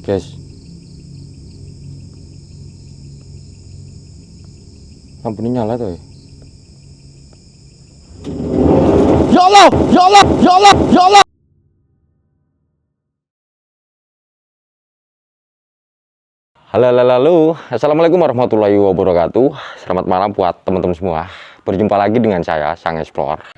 Guys, lampu ini nyala tuh. Ya Allah, ya Allah, ya Allah, ya Allah. Halo, assalamualaikum warahmatullahi wabarakatuh. Selamat malam buat teman-teman semua. Berjumpa lagi dengan saya, Sang Explore.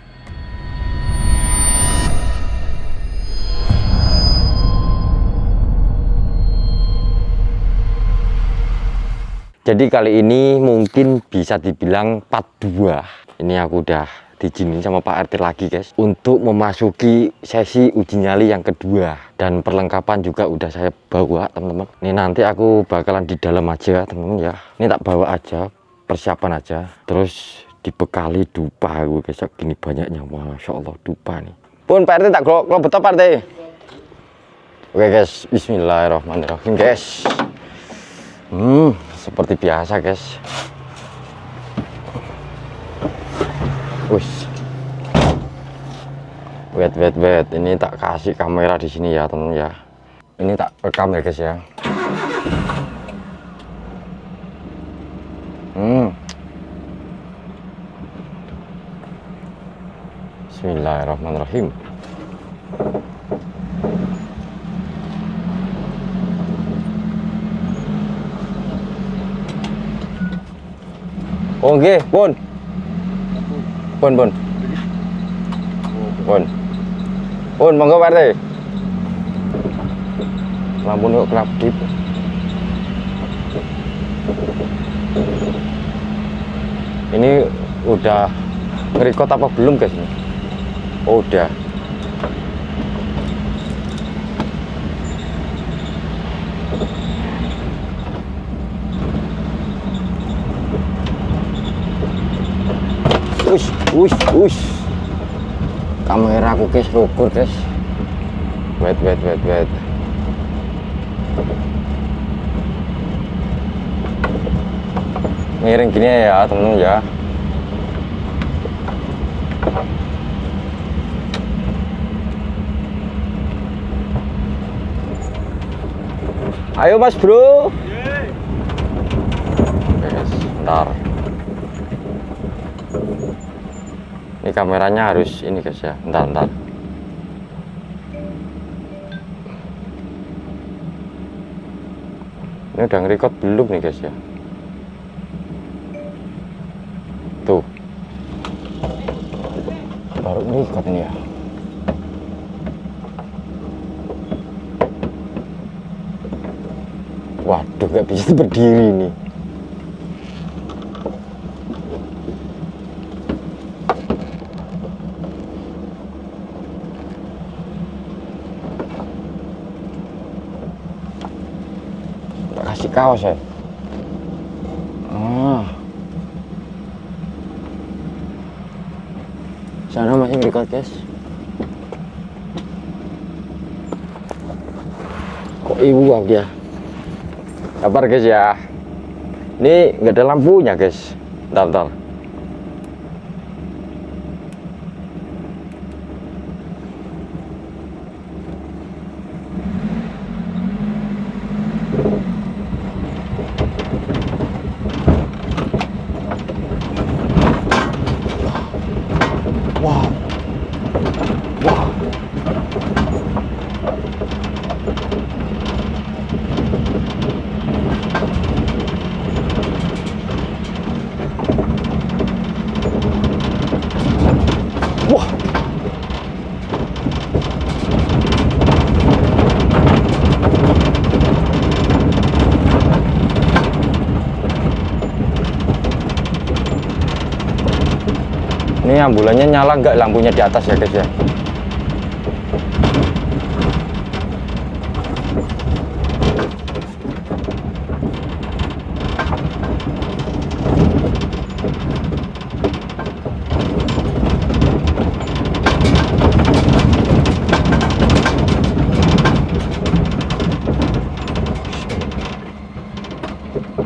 Jadi kali ini mungkin bisa dibilang part 2. Ini aku udah diizinin sama Pak RT lagi guys, untuk memasuki sesi uji nyali yang kedua. Dan perlengkapan juga udah saya bawa teman-teman. Ini nanti aku bakalan di dalam aja teman-teman ya. Ini tak bawa aja, persiapan aja. Terus dibekali dupa aku guys, gini banyaknya. Masya Allah dupa nih. Pun Pak RT tak kelobet Pak RT. Oke guys, bismillahirrahmanirrahim guys. Seperti biasa guys. Wih, wait, ini tak kasih kamera di sini ya teman ya. Ini tak rekam ya guys ya. Bismillahirrahmanirrahim. Oke, Pun, monggo Pak RT. Lampu kok kelap-kedip. Ini udah nge-record apa belum guys? Oh, udah. Ush. Kamera aku guys lugur guys. Wait. Miring gini ya temen-temen ya. Ayo mas bro. Guys, bentar. Ini kameranya harus ini guys ya. Bentar. Ini udah nge-record belum nih guys ya? Tuh. Baru nge-record nih ya. Waduh, gak bisa berdiri nih. Kasih kaos ya. Sana masih record guys. Kok ibu dia? Sabar guys ya. Ini nggak ada lampunya guys. Bentar. Wow. Wah. Ini ambulannya nyala nggak lampunya di atas ya guys ya?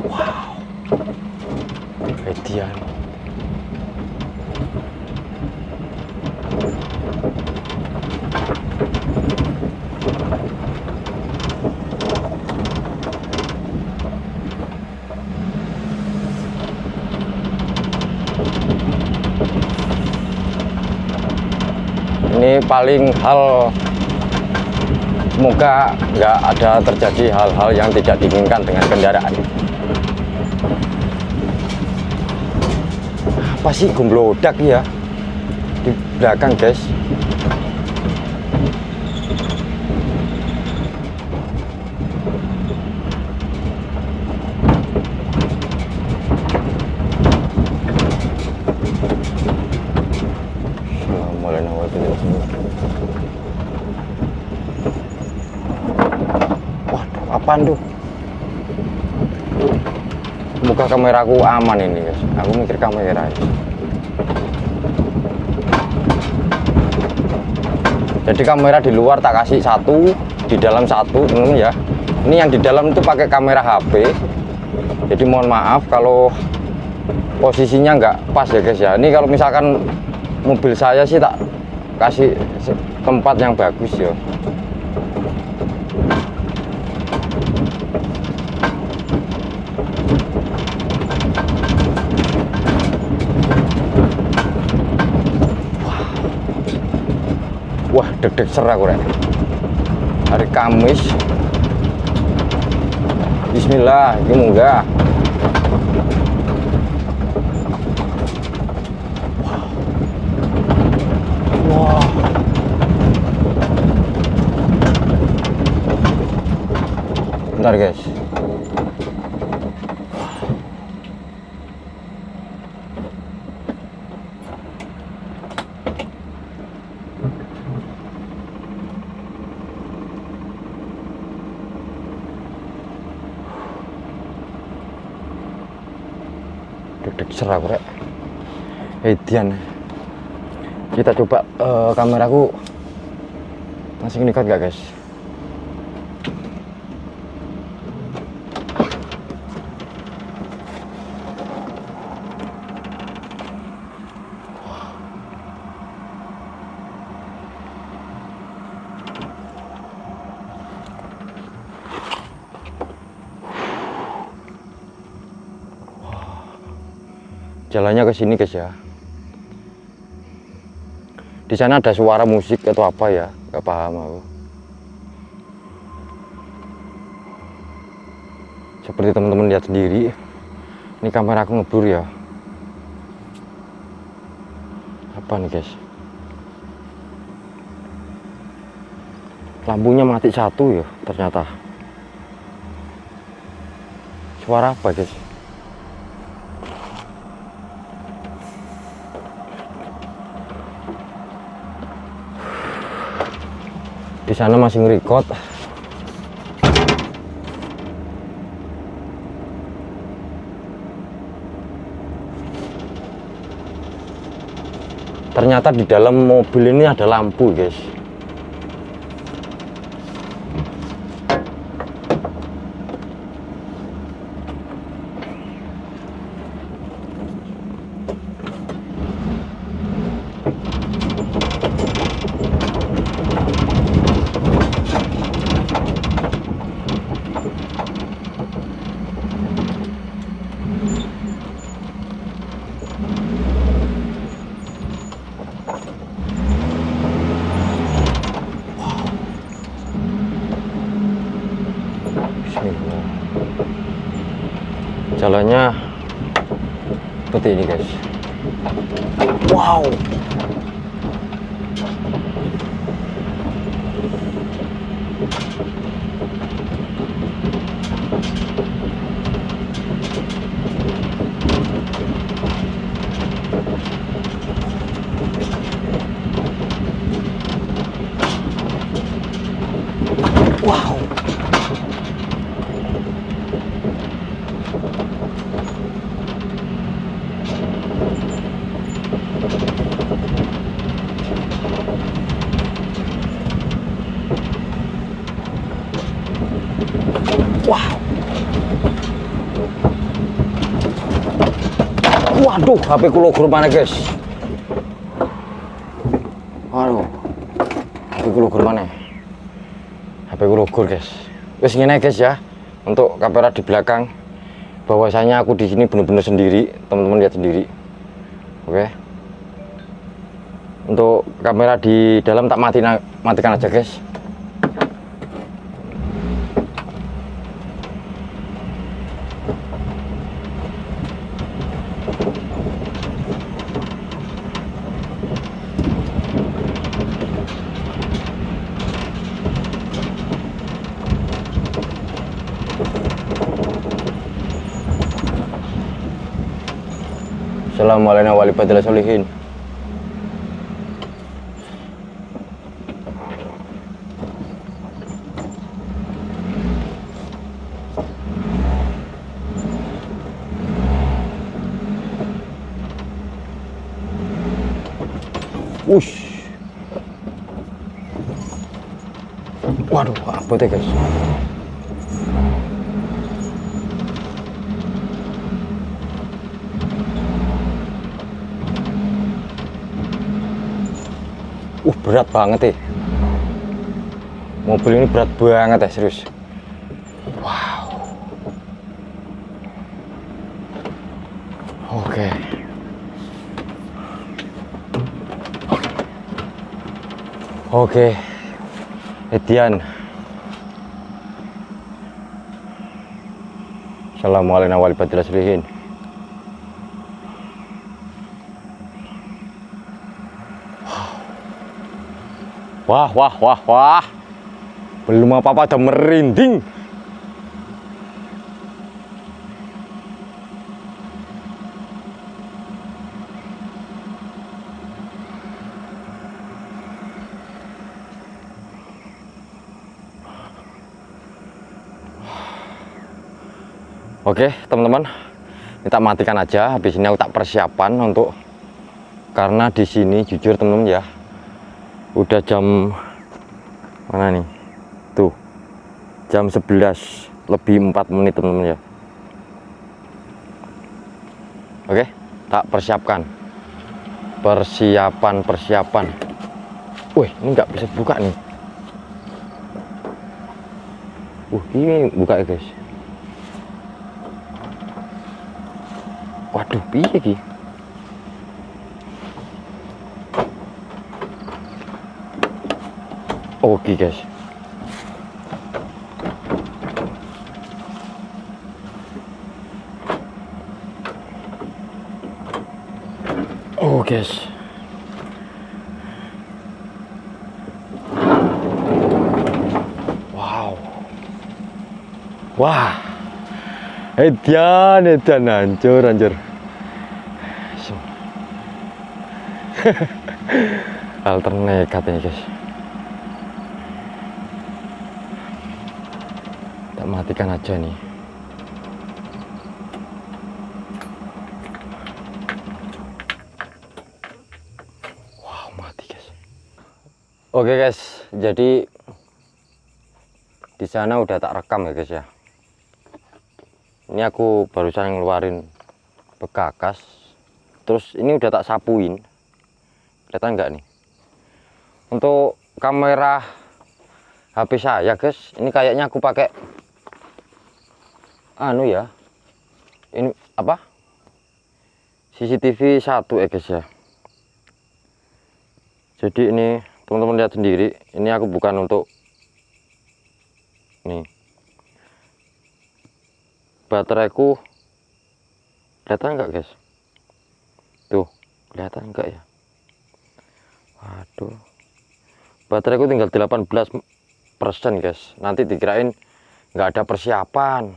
Wow, kejadian. Ini paling hal, semoga nggak ada terjadi hal-hal yang tidak diinginkan dengan kendaraan. Apa sih gemblodak ya di belakang, guys? Waduh, apaan tuh? Semoga kameraku aman ini, guys. Aku mikir kamera ya. Jadi kamera di luar tak kasih satu, di dalam satu, ya. Ini yang di dalam itu pakai kamera HP. Jadi mohon maaf kalau posisinya nggak pas ya, guys ya. Ini kalau misalkan mobil saya sih tak kasih tempat yang bagus ya. Wah, deg-deg ser aku rek. Hari Kamis. Bismillah, ini munggah. Wah. Bentar, guys. Deg-deg ser aku rek. Dian, kita coba kameraku masih ngedekat gak, guys? Jalannya ke sini, guys ya. Di sana ada suara musik atau apa ya, nggak paham aku. Seperti teman-teman lihat sendiri, ini kamera aku ngeblur ya. Apa nih, guys? Lampunya mati satu ya ternyata. Suara apa, guys? Di sana masih nge-record. Ternyata di dalam mobil ini ada lampu, guys. Jalannya seperti ini, guys. Wow. Wow. Wow. Waduh, HP ku logor mana, guys? Waduh. HP ku logor mana? HP ku logor, guys. Wes ngene, guys ya. Untuk kamera di belakang, bahwasanya aku di sini bener-bener sendiri, teman-teman lihat sendiri. Oke. Untuk kamera di dalam tak matikan aja guys. Assalamualaikum warahmatullahi wabarakatuh. Wush. Waduh, apa tuh guys? Berat banget ya. Mobil ini berat banget ya, serius. Wow. Oke. Oke. Edian. Assalamualaikum warahmatullahi wabarakatuh. Wah, wah, wah, wah. Belum apa-apa udah merinding. Oke, teman-teman. Kita matikan aja. Habis ini aku tak persiapan untuk, karena di sini jujur teman-teman ya, udah jam mana nih tuh, jam 11 lebih 4 menit teman-teman ya. Oke, tak persiapkan, persiapan. Wih, ini nggak bisa buka nih. Ini buka ya guys. Waduh, piye iki? Oke guys. Oh guys. Wow. Wah. Edan hancur. Alternate katanya guys. Tak matikan aja nih. Wow, mati guys. Oke guys, jadi di sana udah tak rekam ya guys ya. Ini aku barusan ngeluarin bekas, terus ini udah tak sapuin. Kelihatan nggak nih? Untuk kamera HP saya guys, ini kayaknya aku pakai anu ya, ini apa, CCTV 1 ya guys ya. Jadi ini teman-teman lihat sendiri, ini aku bukan untuk nih, bateraiku kelihatan nggak guys? Tuh, kelihatan nggak ya? Waduh, bateraiku tinggal 18% guys. Nanti dikirain nggak ada persiapan.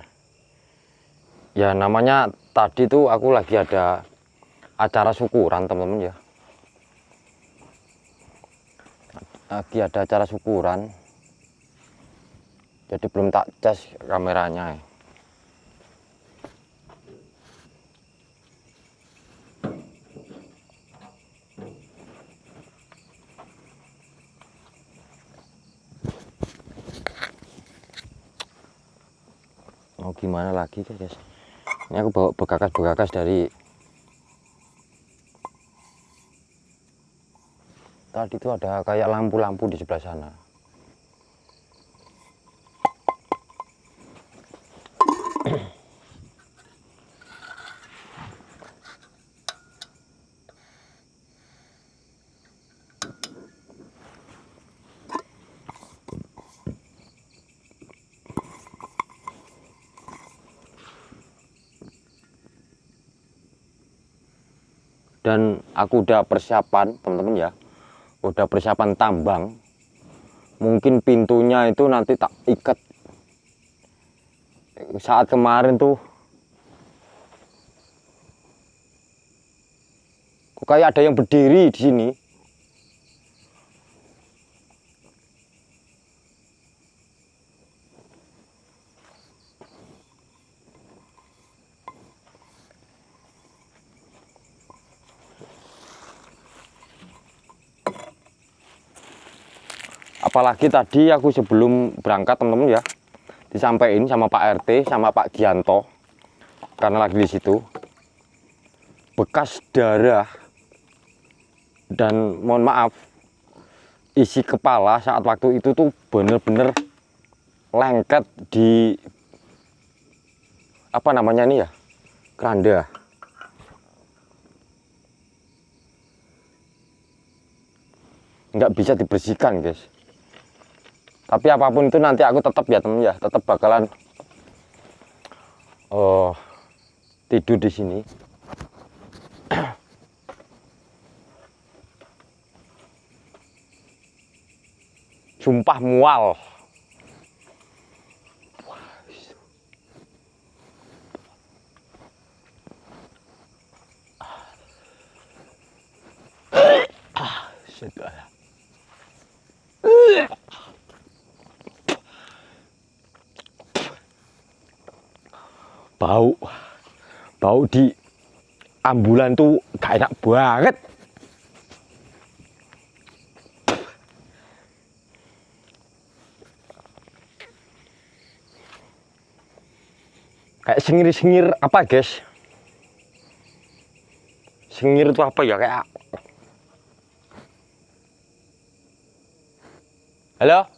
Ya namanya tadi tuh aku lagi ada acara syukuran teman-teman ya. Lagi ada acara syukuran. Jadi belum tak cas kameranya ya. Mau gimana lagi guys? Ini aku bawa bekas dari tadi tuh, ada kayak lampu-lampu di sebelah sana. Dan aku udah persiapan teman-teman ya, udah persiapan tambang. Mungkin pintunya itu nanti tak ikat. Saat kemarin tuh kok kayak ada yang berdiri di sini. Apalagi tadi aku sebelum berangkat teman-teman ya, disampaikan sama Pak RT sama Pak Gianto, karena lagi di situ, bekas darah dan mohon maaf, isi kepala saat waktu itu tuh bener-bener lengket di apa namanya nih ya, keranda. Nggak bisa dibersihkan guys. Tapi apapun itu nanti aku tetap ya temen ya, tetap bakalan tidur di sini. Sumpah mual. Bau di ambulan tuh gak enak banget. Kayak sengir-sengir apa guys? Sengir itu apa ya, kayak halo?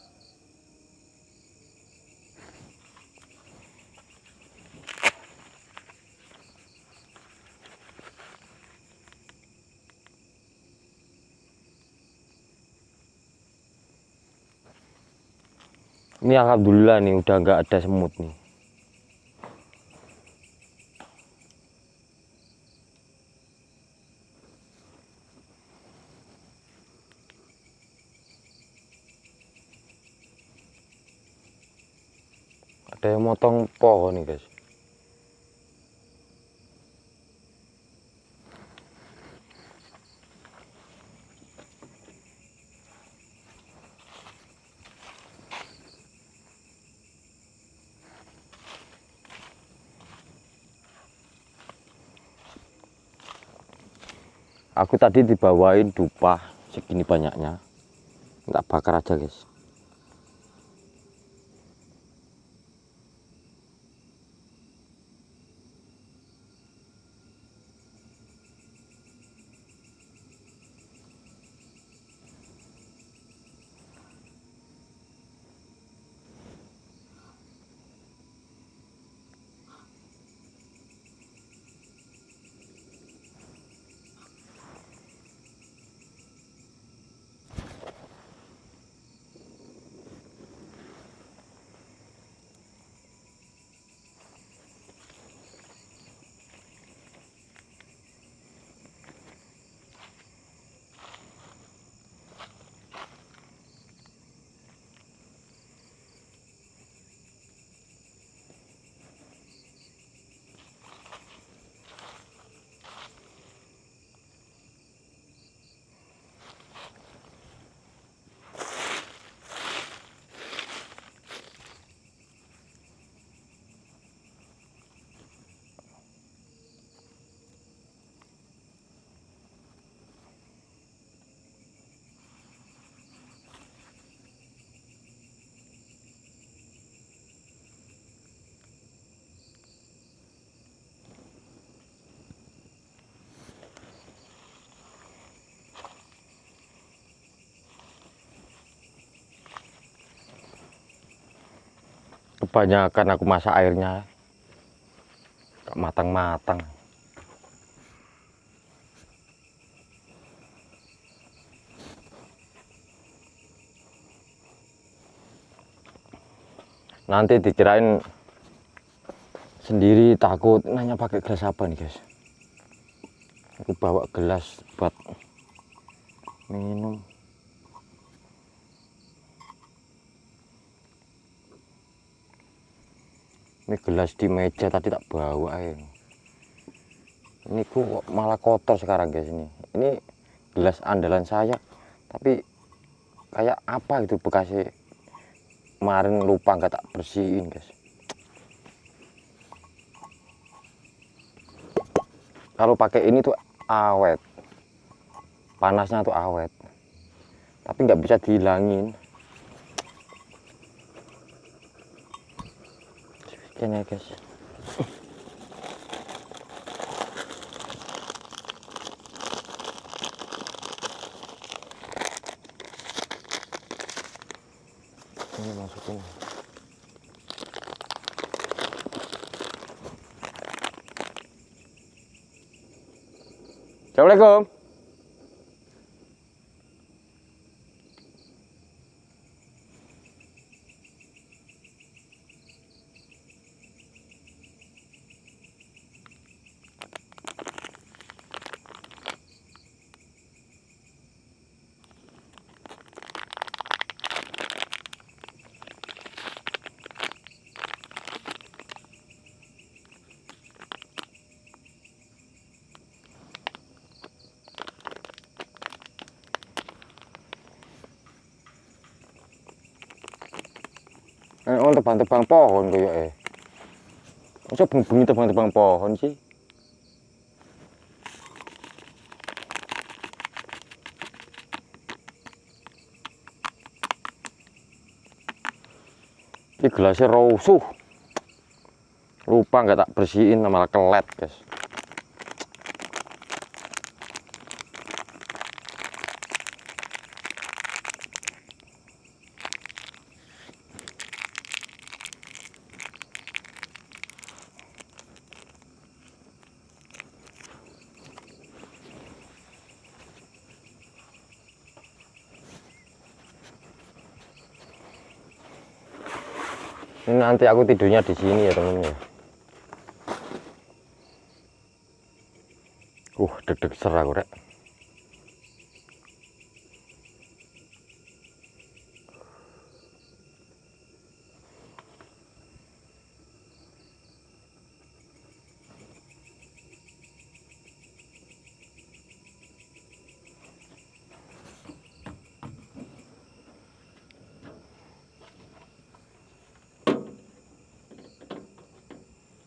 Ini alhamdulillah nih udah nggak ada semut nih. Ada yang motong pohon nih guys. Aku tadi dibawain dupa segini banyaknya, nggak bakar aja guys. Kebanyakan aku masak airnya gak matang-matang. Nanti dikirain sendiri, takut nanya pakai gelas apa nih guys. Aku bawa gelas buat minum. Ini gelas di meja tadi tak bawa ini kok malah kotor sekarang guys. Ini gelas andalan saya, tapi kayak apa gitu bekasnya, kemarin lupa nggak tak bersihin guys. Kalau pakai ini tuh awet, panasnya tuh awet, tapi nggak bisa dihilangin. Ini guys. Ini masukin. Assalamualaikum. Oh, tebang-tebang pohon kayak masa bengi tebang-tebang pohon sih? Ini gelasnya rusuh, lupa nggak tak bersihin, malah kelet guys. Ini nanti aku tidurnya di sini ya temennya. Deg-deg ser aku rek.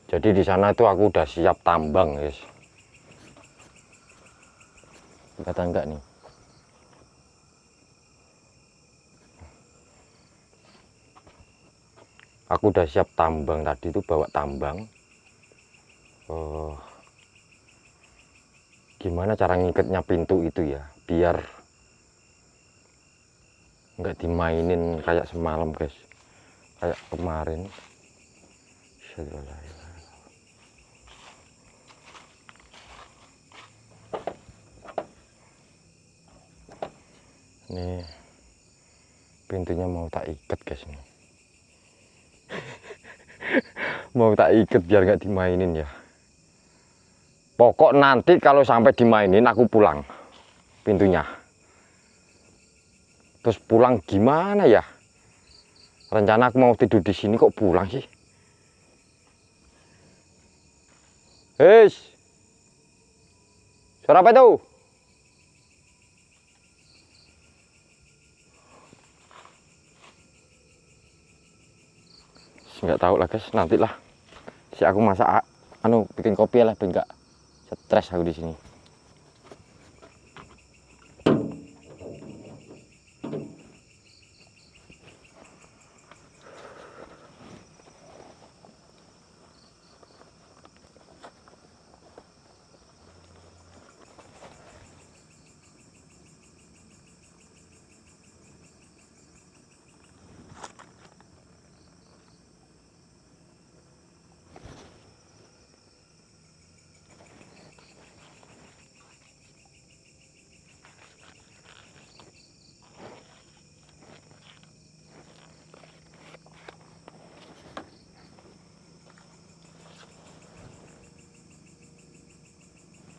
Jadi di sana itu aku udah siap tambang guys. Kelihatan enggak nih? Aku udah siap tambang, tadi itu bawa tambang. Gimana cara ngikatnya pintu itu ya, biar nggak dimainin kayak semalam guys, kayak kemarin. Nih pintunya mau tak ikat guys nih. Mau tak ikat biar nggak dimainin ya. Pokok nanti kalau sampai dimainin aku pulang pintunya. Terus pulang gimana ya? Rencana aku mau tidur di sini kok pulang sih? Hei, suara apa itu? Nggak tahu lah guys, nantilah. Si aku masak, bikin kopi lah, biar nggak stres aku di sini.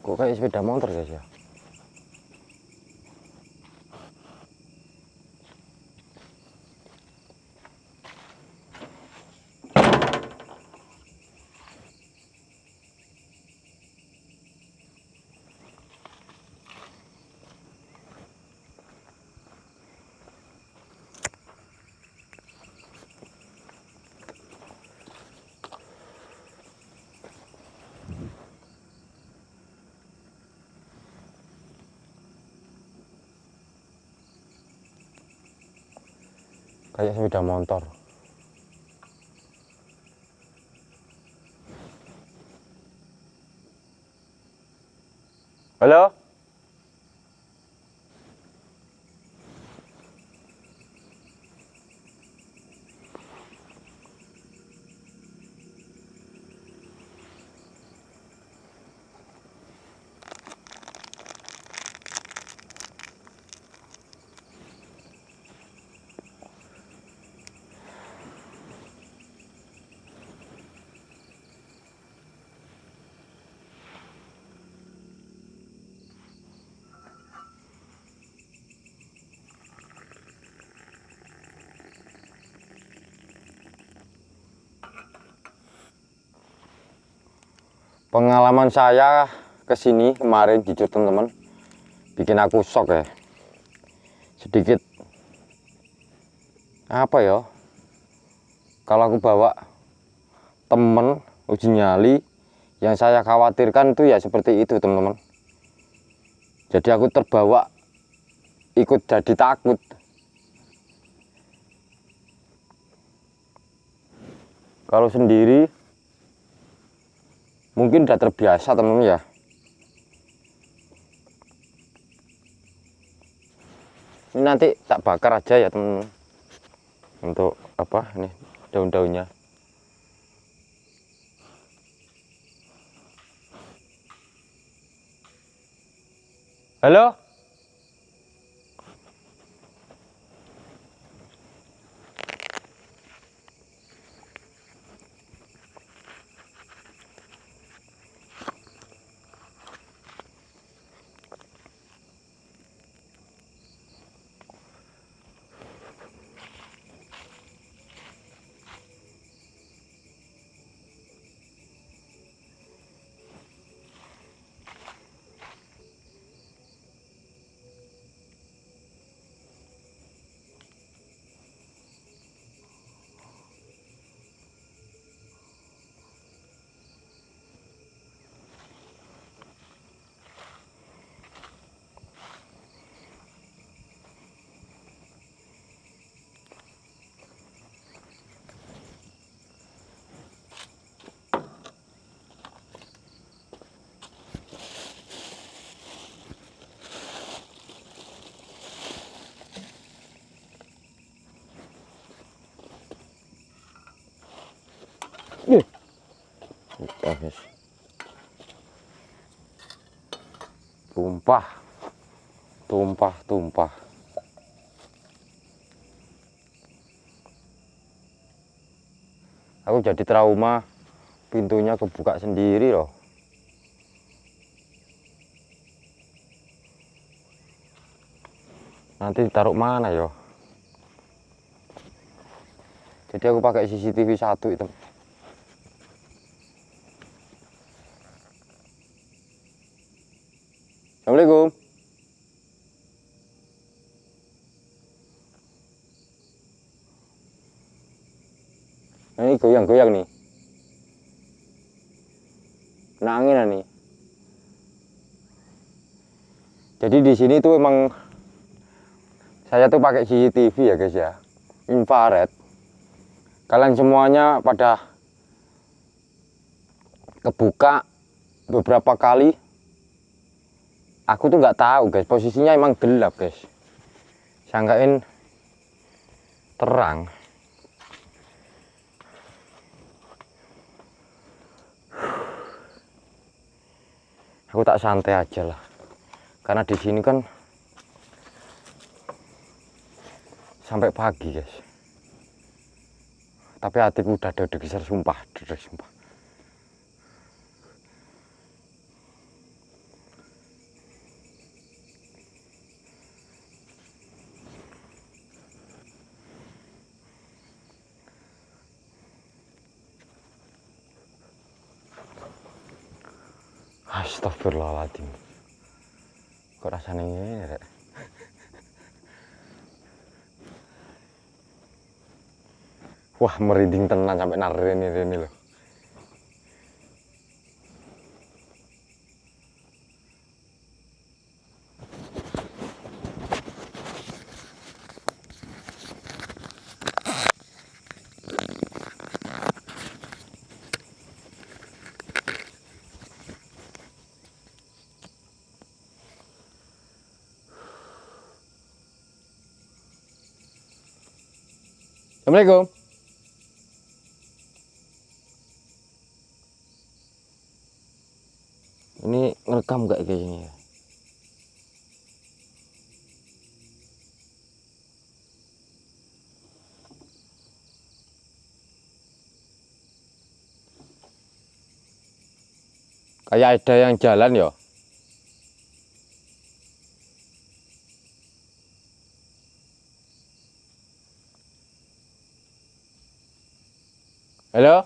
Kok kayak sepeda motor guys ya. Kayak sepeda motor. Halo? Pengalaman saya kesini kemarin jujur teman-teman bikin aku shock ya. Sedikit apa ya, kalau aku bawa temen uji nyali, yang saya khawatirkan itu ya seperti itu teman-teman. Jadi aku terbawa ikut jadi takut. Kalau sendiri mungkin udah terbiasa teman-teman ya. Ini nanti tak bakar aja ya teman-teman. Untuk apa ini daun-daunnya. Halo? Guys. Tumpah. Aku jadi trauma, pintunya kebuka sendiri loh. Nanti ditaruh mana yo? Jadi aku pakai CCTV 1 itu. Assalamualaikum. Nah, ini goyang-goyang nih. Kena angin nih. Jadi di sini tuh emang saya tuh pakai CCTV ya guys ya, infrared. Kalian semuanya pada kebuka beberapa kali. Aku tuh nggak tahu guys, posisinya emang gelap guys. Sangkain terang. Aku tak santai aja lah, karena di sini kan sampai pagi guys. Tapi hatiku udah deg-degan sumpah. Astagfirullahaladzim. Kok rasanya ngene rek? Wah, merinding tenan sampai narene loh. Assalamualaikum. Ini ngerekam nggak kayaknya ya? Kayak ada yang jalan ya? Halo?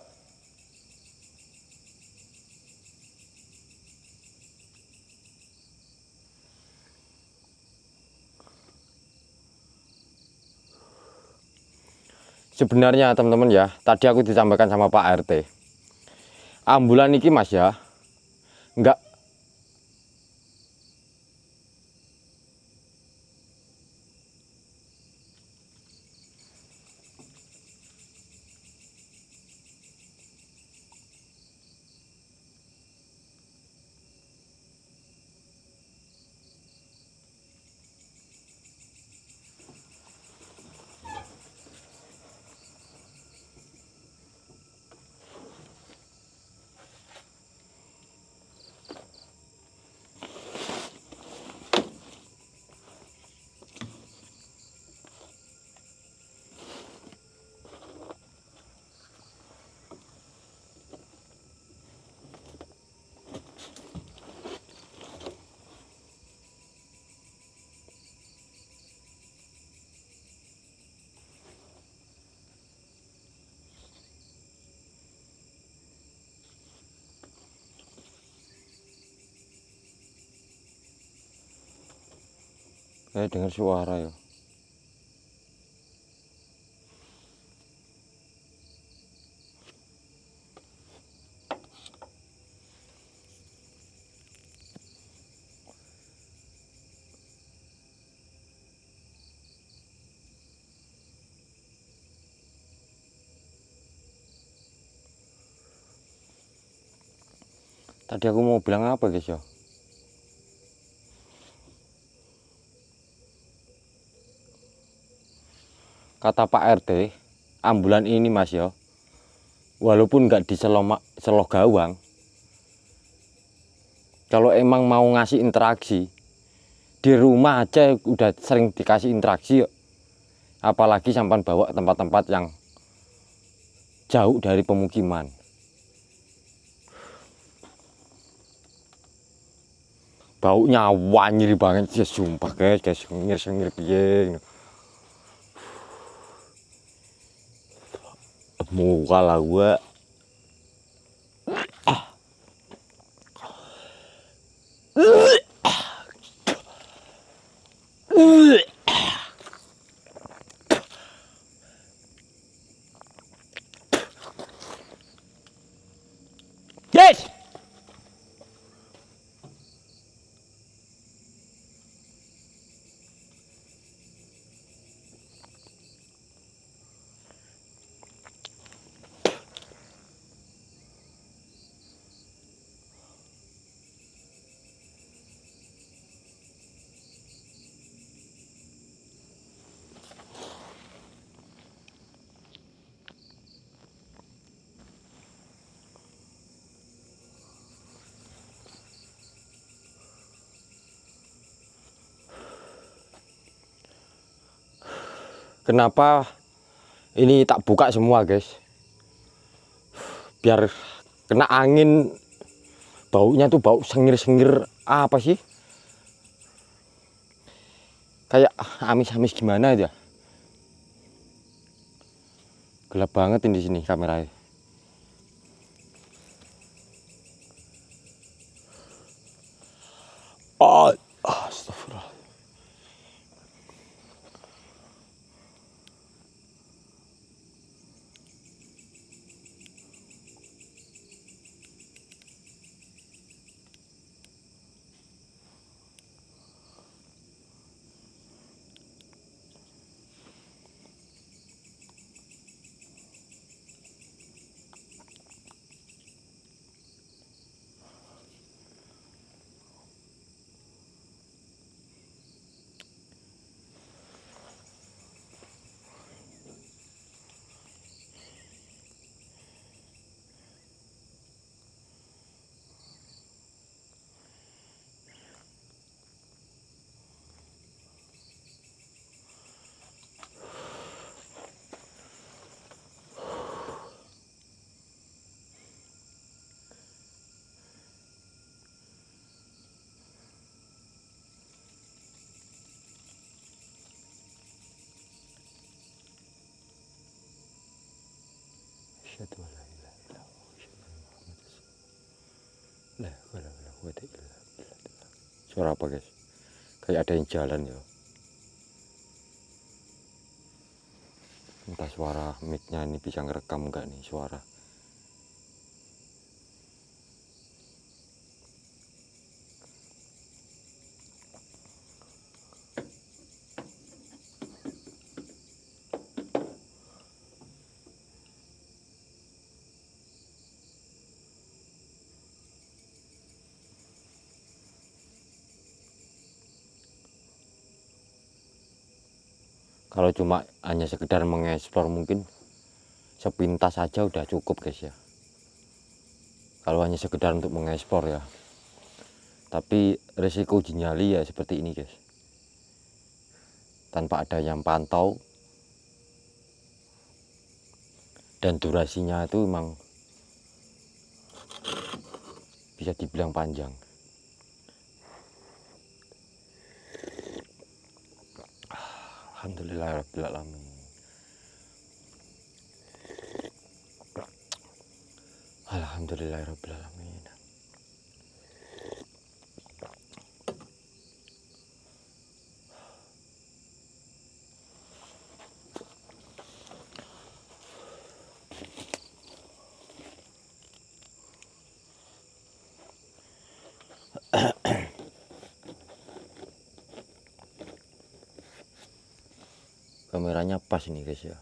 Sebenarnya teman-teman ya, tadi aku disampaikan sama Pak RT. Ambulan ini Mas ya, enggak. Saya dengar suara ya. Tadi aku mau bilang apa guys ya? Kata Pak RT, ambulan ini Mas ya, walaupun nggak di Seloh Gawang, kalau emang mau ngasih interaksi, di rumah aja udah sering dikasih interaksi yuk. Apalagi sampan bawa tempat-tempat yang jauh dari pemukiman. Baunya wangi banget sih, sumpah guys, sengir-sengir piye. Muka lah gua. Yes! Kenapa ini tak buka semua guys? Biar kena angin, baunya tuh bau sengir-sengir apa sih? Kayak amis-amis gimana aja. Gelap banget ini di sini kameranya. Astagfirullah. Asyhadu an la ilaha illallah wa asyhadu anna Muhammadan rasulullah. La haula wala quwwata illa billah. Suara apa, guys? Kayak ada yang jalan ya. Entah suara mic-nya ini bisa ngerekam enggak nih suara. Kalau cuma hanya sekedar mengeksplor mungkin sepintas saja udah cukup, guys ya. Kalau hanya sekedar untuk mengeksplor ya. Tapi risiko uji nyali ya seperti ini, guys. Tanpa ada yang pantau dan durasinya itu memang bisa dibilang panjang. Alhamdulillahirabbil alamin. Alhamdulillahirabbil alamin. Kameranya pas ini, guys ya.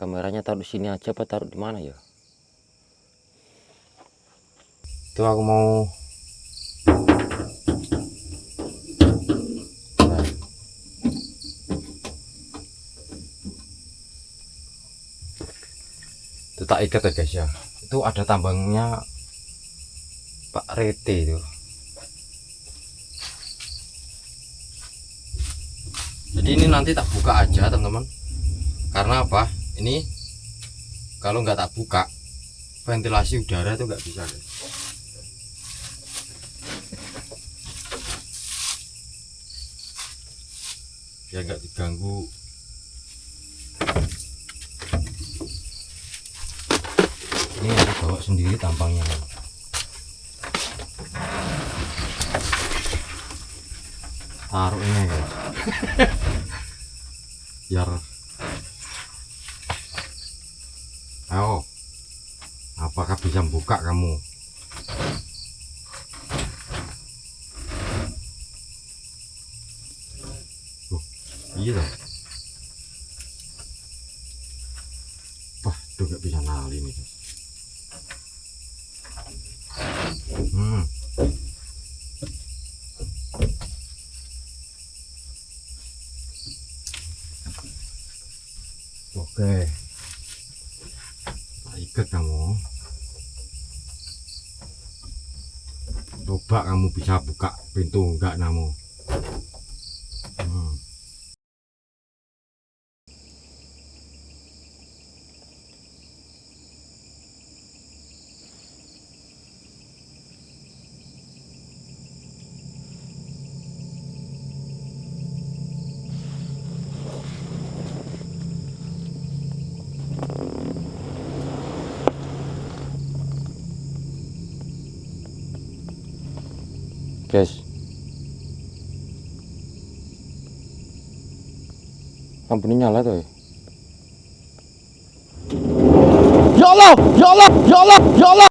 Kameranya taruh di sini aja apa taruh di mana ya? Itu aku mau itu tak ikat ya, guys ya. Itu ada tambangnya Pak Rete itu. Jadi ini nanti tak buka aja, teman-teman. Karena apa? Ini kalau nggak tak buka, ventilasi udara itu nggak bisa, guys. Ya nggak diganggu. Ini aku bawa sendiri tampangnya. Taruh ini, guys. Biar ayo, apakah bisa buka kamu? Iya dong. Wah, tuh gak bisa nali nih, guys. Oke, tak ikat kamu. Coba kamu bisa buka pintu enggak, namu. Oke, guys. Lampunya nyala tuh ya. Ya Allah, ya Allah, ya Allah, ya Allah.